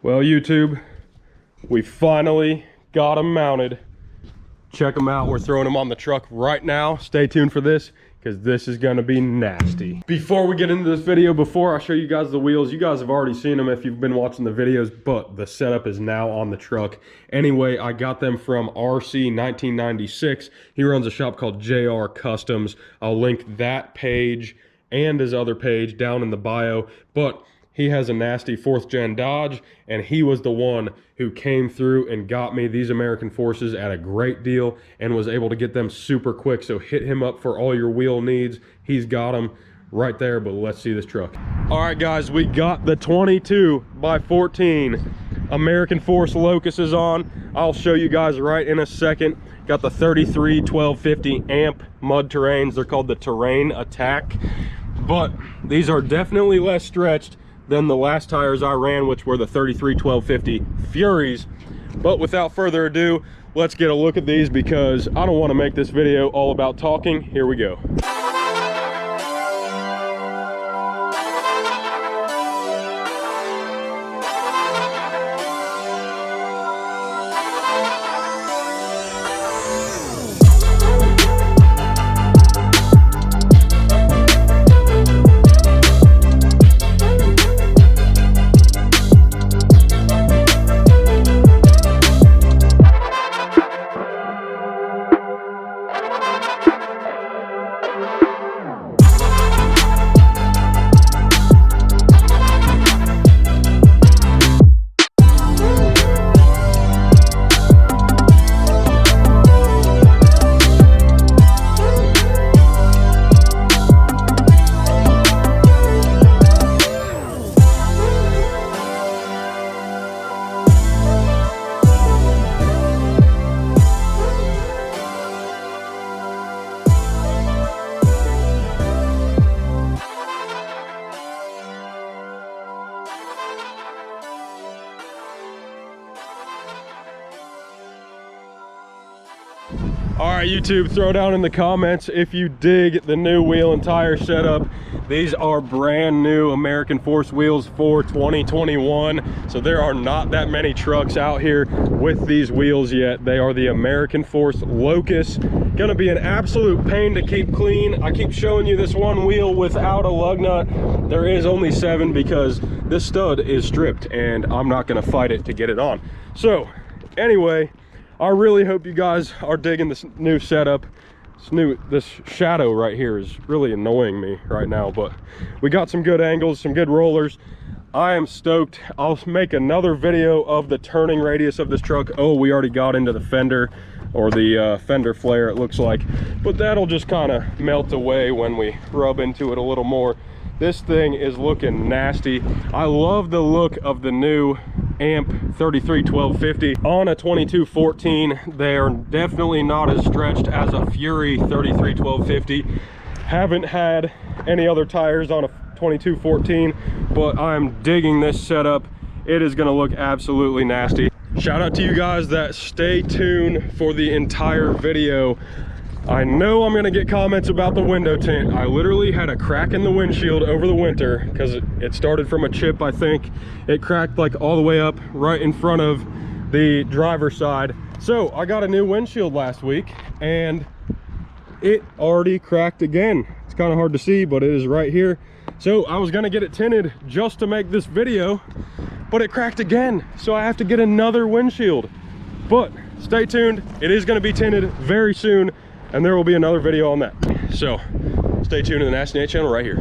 Well, YouTube, we finally got them mounted. Check them out. We're throwing them on the truck right now. Stay tuned for this, because this is going to be nasty. Before we get into this video, before I show you guys the wheels, you guys have already seen them if you've been watching the videos, but the setup is now on the truck. Anyway, I got them from RC 1996. He runs a shop called JR Kustoms. I'll link that page and his other page down in the bio, but he has a nasty 4th gen Dodge, and he was the one who came through and got me these American Forces at a great deal and was able to get them super quick. So hit him up for all your wheel needs. He's got them right there, but let's see this truck. All right, guys, we got the 22 by 14 American Force Locuses on. I'll show you guys right in a second. Got the 33 1250 amp mud terrains. They're called the Terrain Attack, but these are definitely less stretched than the last tires I ran, which were the 33 1250 Furies. But without further ado, let's get a look at these, because I don't want to make this video all about talking. Here we go. All right, YouTube, throw down in the comments if you dig the new wheel and tire setup. These are brand new American Force wheels for 2021. So there are not that many trucks out here with these wheels yet. They are the American Force LOCUS. Gonna be an absolute pain to keep clean. I keep showing you this one wheel without a lug nut. There is only 7 because this stud is stripped and I'm not gonna fight it to get it on. So anyway, I really hope you guys are digging this new setup. This shadow right here is really annoying me right now, but we got some good angles, some good rollers. I am stoked. I'll make another video of the turning radius of this truck. Oh, we already got into the fender, or the fender flare, it looks like, but that'll just kind of melt away when we rub into it a little more. This thing is looking nasty. I love the look of the new amp 33 1250 on a 2214. They're definitely not as stretched as a Fury 33 1250. Haven't had any other tires on a 2214, but I'm digging this setup. It is going to look absolutely nasty. Shout out to you guys that stay tuned for the entire video. I know I'm gonna get comments about the window tint. I literally had a crack in the windshield over the winter because it started from a chip, I think. It cracked like all the way up right in front of the driver's side. So I got a new windshield last week and it already cracked again. It's kind of hard to see, but it is right here. So I was gonna get it tinted just to make this video, but it cracked again. So I have to get another windshield. But stay tuned, it is gonna be tinted very soon, and there will be another video on that. So stay tuned to the Nasty Nate channel right here.